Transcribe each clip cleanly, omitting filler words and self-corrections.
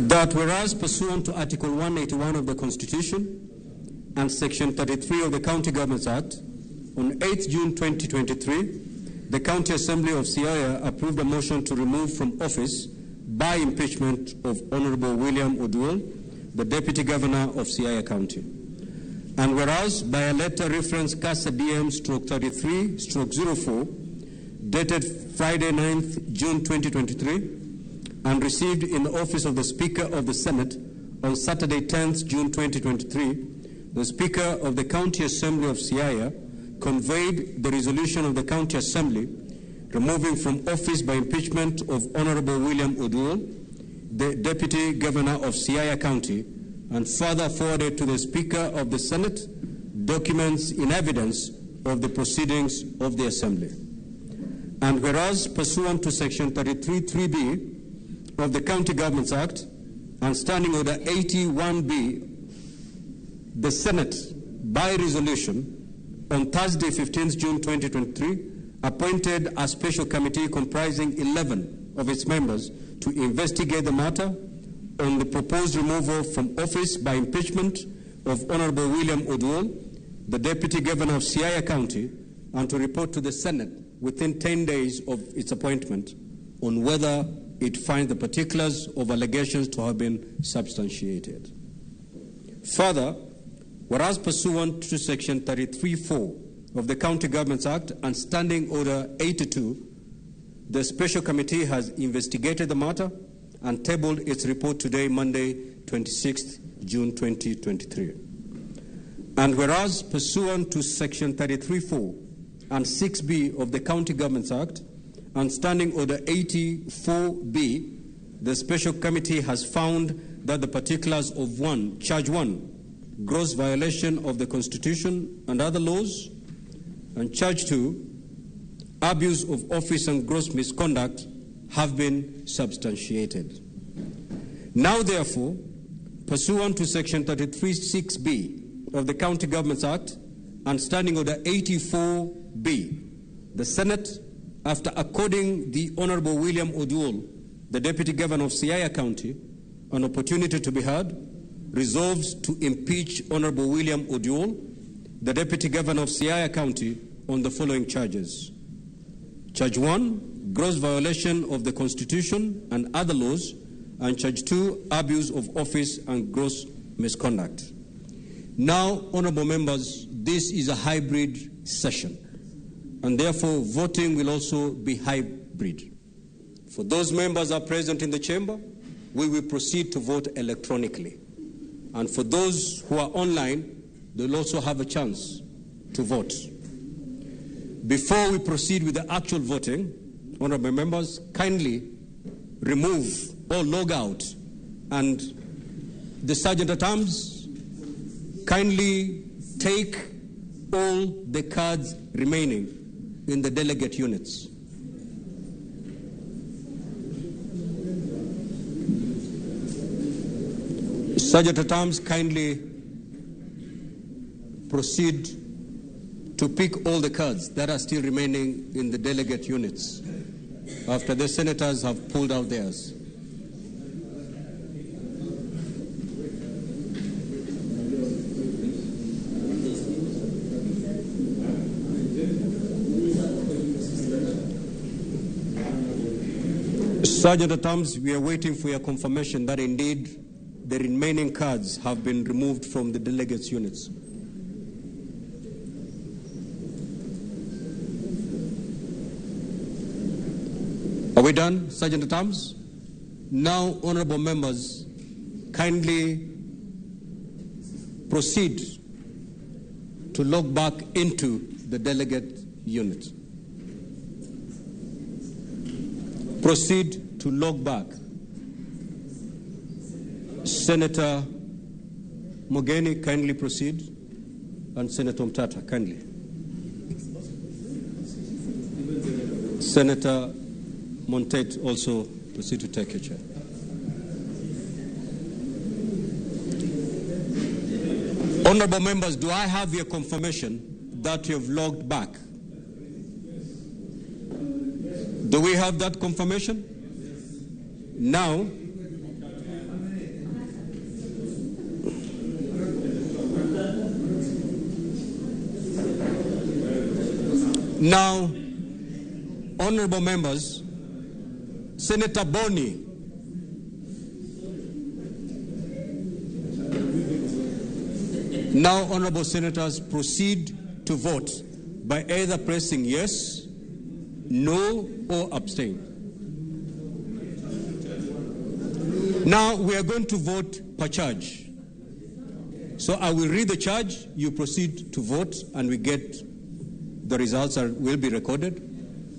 That whereas pursuant to Article 181 of the Constitution and Section 33 of the County Governments Act, on 8th June 2023, the County Assembly of Siaya approved a motion to remove from office by impeachment of Honorable William Oduol, the Deputy Governor of Siaya County. And whereas by a letter reference CASA DM/33/04, dated Friday 9th June 2023, and received in the office of the Speaker of the Senate on Saturday 10th June 2023, the Speaker of the County Assembly of Siaya conveyed the resolution of the County Assembly removing from office by impeachment of Honorable William Oduol, the Deputy Governor of Siaya County, and further forwarded to the Speaker of the Senate documents in evidence of the proceedings of the Assembly. And whereas pursuant to Section 33(3)(b of the County Governments Act and Standing Order 81B, the Senate, by resolution, on Thursday, 15th June 2023, appointed a special committee comprising 11 of its members to investigate the matter on the proposed removal from office by impeachment of Honorable William Oduol, the Deputy Governor of Siaya County, and to report to the Senate within 10 days of its appointment on whether it finds the particulars of allegations to have been substantiated. Further, whereas pursuant to Section 33(4) of the County Governments Act and Standing Order 82, the Special Committee has investigated the matter and tabled its report today, Monday, 26th June 2023. And whereas pursuant to Section 33(4) and 6B of the County Governments Act and Standing Order 84B, the Special Committee has found that the particulars of Charge 1, gross violation of the Constitution and other laws, and Charge 2, abuse of office and gross misconduct, have been substantiated. Now, therefore, pursuant to Section 33(6)(b of the County Governments Act and Standing Order 84B, the Senate, after according the Honorable William Oduol, the Deputy Governor of Siaya County, an opportunity to be heard, resolves to impeach Honorable William Oduol, the Deputy Governor of Siaya County, on the following charges. Charge 1, gross violation of the Constitution and other laws, and Charge 2, abuse of office and gross misconduct. Now, honorable members, this is a hybrid session, and therefore voting will also be hybrid. For those members who are present in the chamber, we will proceed to vote electronically. And for those who are online, they'll also have a chance to vote. Before we proceed with the actual voting, honorable members, kindly remove or log out, and the Sergeant at Arms, kindly take all the cards remaining in the delegate units. Sergeant at Arms, kindly proceed to pick all the cards that are still remaining in the delegate units after the senators have pulled out theirs. Sergeant at Arms, we are waiting for your confirmation that indeed the remaining cards have been removed from the delegates' units. Are we done, Sergeant at Arms? Now, honorable members, kindly proceed to log back into the delegate unit. Proceed to log back. Senator Mogeni, kindly proceed, and Senator Mtata, kindly. Senator Montet, also proceed to take your chair. Honorable members, do I have your confirmation that you have logged back? Do we have that confirmation? Now, Now, honorable members, Senator Boni. Now, honorable senators, proceed to vote by either pressing yes, no, or abstain. Now, we are going to vote per charge. So I will read the charge, you proceed to vote, and we get the results will be recorded.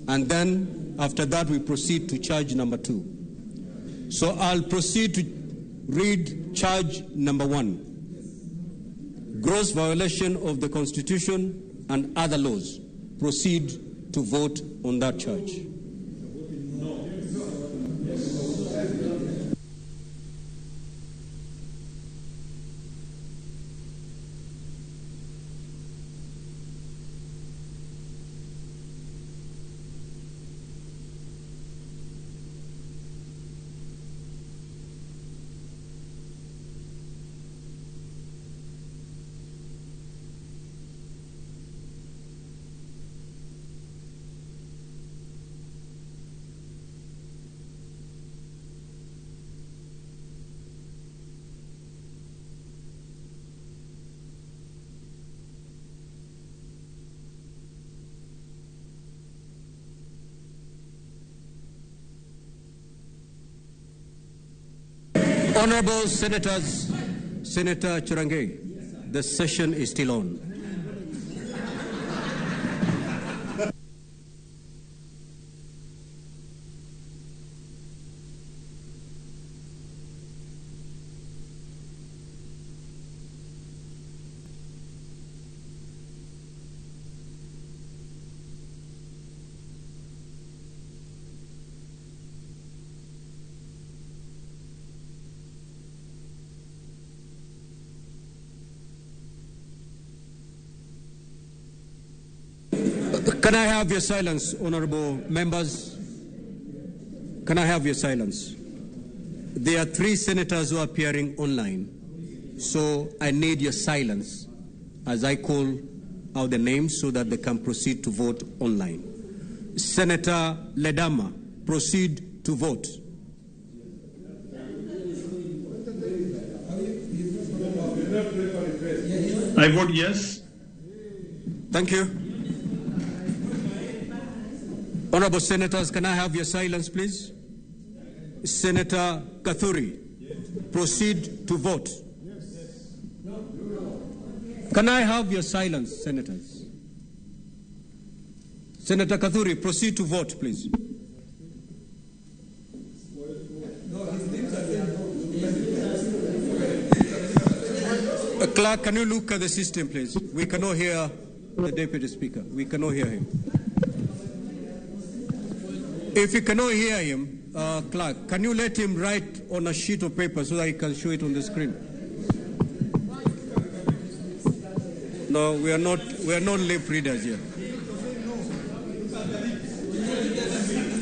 And then, after that, we proceed to charge number 2. So I'll proceed to read charge number 1. Gross violation of the Constitution and other laws. Proceed to vote on that charge. Honorable Senators, Senator Chirange, the session is still on. Can I have your silence, honorable members? Can I have your silence? There are 3 senators who are appearing online, so I need your silence as I call out the names so that they can proceed to vote online. Senator Ledama, proceed to vote. I vote yes. Thank you. Honorable Senators, can I have your silence, please? Senator Kathuri, proceed to vote. Can I have your silence, Senators? Senator Kathuri, proceed to vote, please. Clerk, can you look at the system, please? We cannot hear the Deputy Speaker. We cannot hear him. If you cannot hear him, Clerk, can you let him write on a sheet of paper so that he can show it on the screen? No, we are not lip readers here.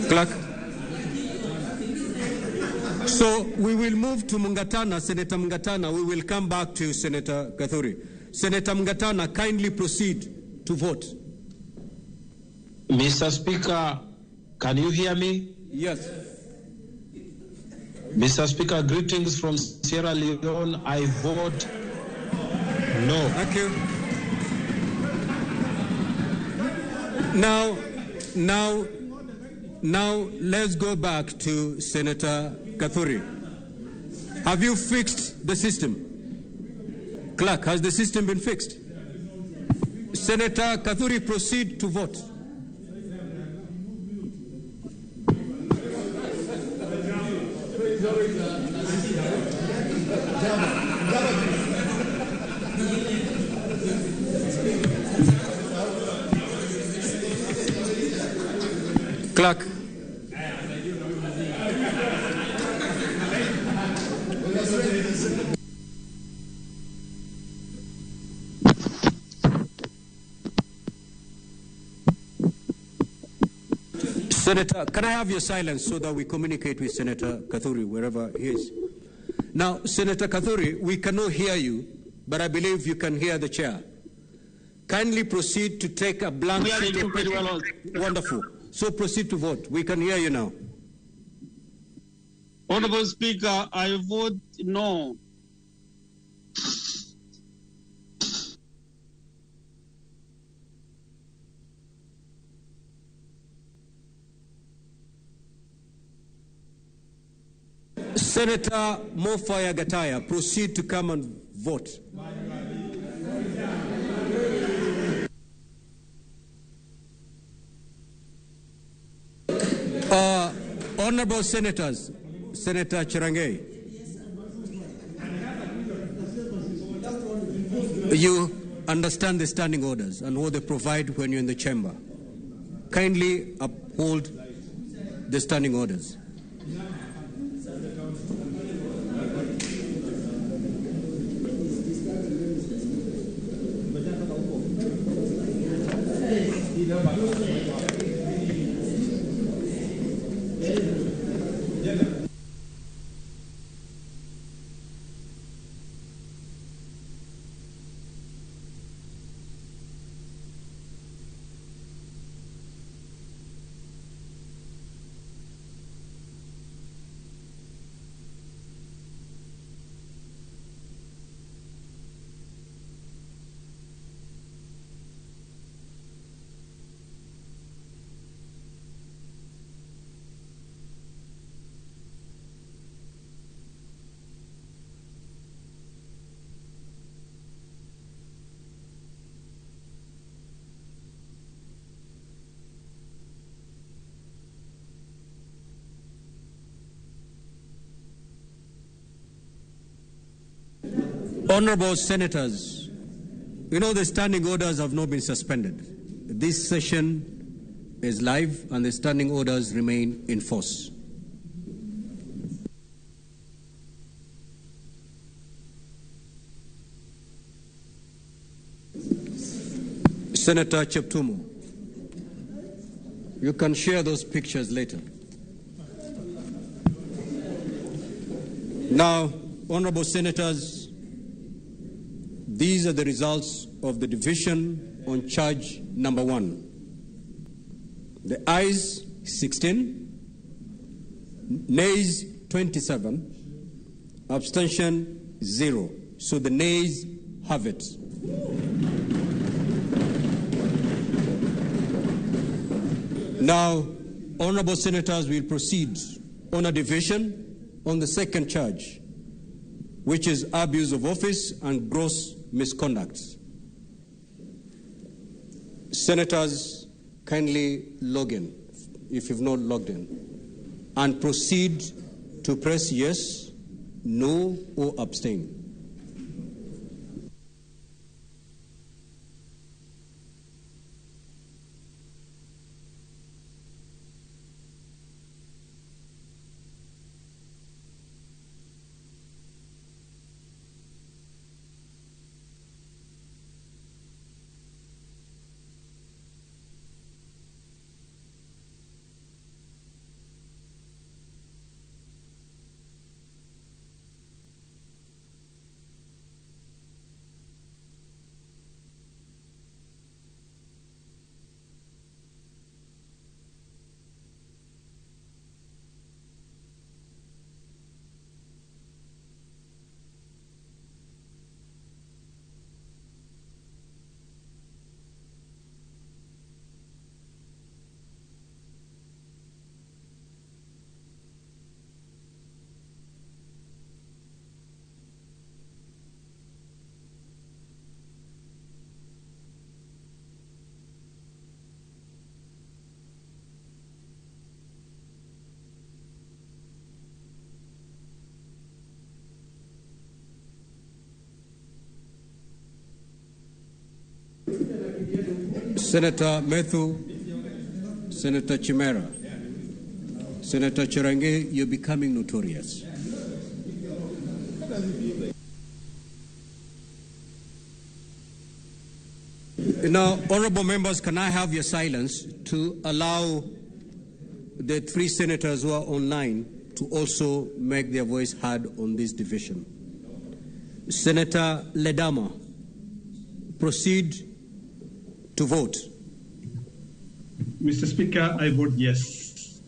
Clerk. So we will move to Mungatana, Senator Mungatana. We will come back to Senator Kathuri. Senator Mungatana, kindly proceed to vote. Mr. Speaker, can you hear me? Yes. Mr. Speaker, greetings from Sierra Leone. I vote no. Thank you. Now let's go back to Senator Kathuri. Have you fixed the system? Clerk, has the system been fixed? Senator Kathuri, proceed to vote. Clerk. Senator, can I have your silence so that we communicate with Senator Kathuri wherever he is? Now, Senator Kathuri, we cannot hear you, but I believe you can hear the chair. Kindly proceed to take a blank sheet of paper. Wonderful. So proceed to vote. We can hear you now. Honorable Speaker, I vote no. Senator Mofaya Gataya, proceed to come and vote. Honorable Senators, Senator Cherangei, you understand the standing orders and what they provide when you're in the chamber. Kindly uphold the standing orders. Honorable Senators, you know the standing orders have not been suspended. This session is live and the standing orders remain in force. Senator Cheptumo, you can share those pictures later. Now, Honorable Senators, these are the results of the division on charge number 1. The ayes 16, nays 27, abstention 0. So the nays have it. Now, Honorable Senators, will proceed on a division on the second charge, which is abuse of office and gross misconduct. Senators, kindly log in if you've not logged in and proceed to press yes, no, or abstain. Senator Methu, Senator Chimera, Senator Cherangei, you're becoming notorious. Now, honorable members, can I have your silence to allow the 3 senators who are online to also make their voice heard on this division? Senator Ledama, proceed to vote? Mr. Speaker, I vote yes.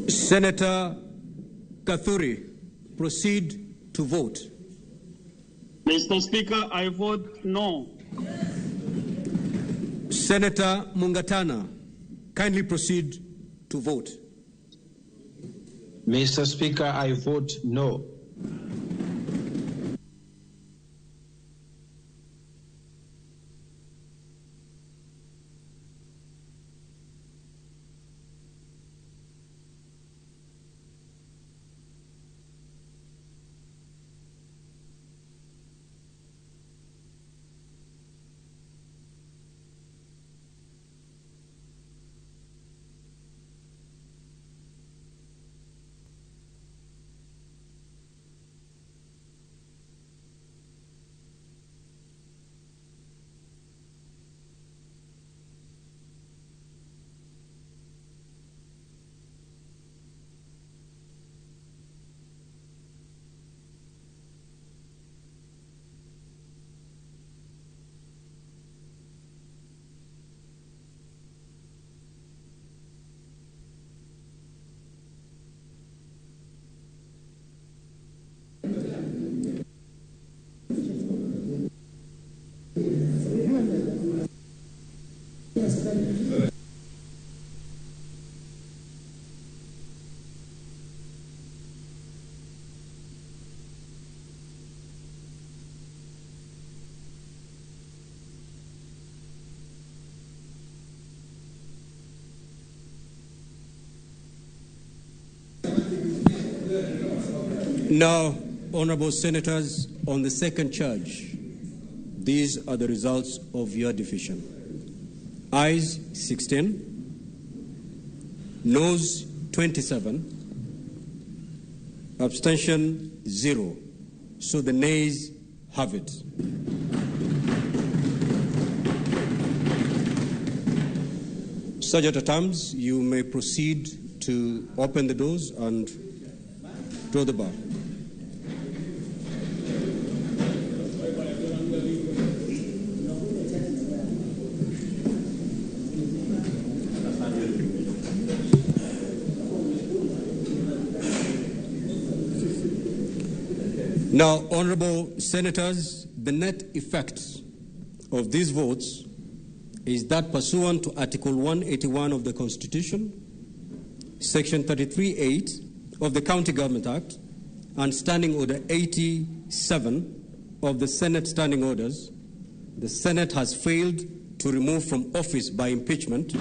Senator Kathuri, proceed to vote. Mr. Speaker, I vote no. Senator Mungatana, kindly proceed to vote. Mr. Speaker, I vote no. Now, honorable senators, on the second charge, these are the results of your division. Ayes 16, noes 27, abstention 0. So the nays have it. Sergeant at Arms, you may proceed to open the doors and draw the bar. Now, honorable senators, the net effect of these votes is that pursuant to Article 181 of the Constitution, Section 33(8) of the County Government Act, and Standing Order 87 of the Senate Standing Orders, the Senate has failed to remove from office by impeachment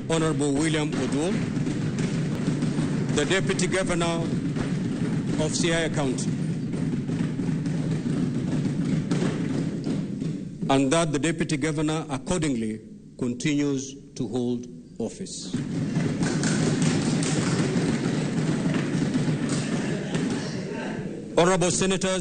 Honorable William Oduol, the Deputy Governor of Siaya County, and that the Deputy Governor accordingly continues to hold office. Honorable Senators,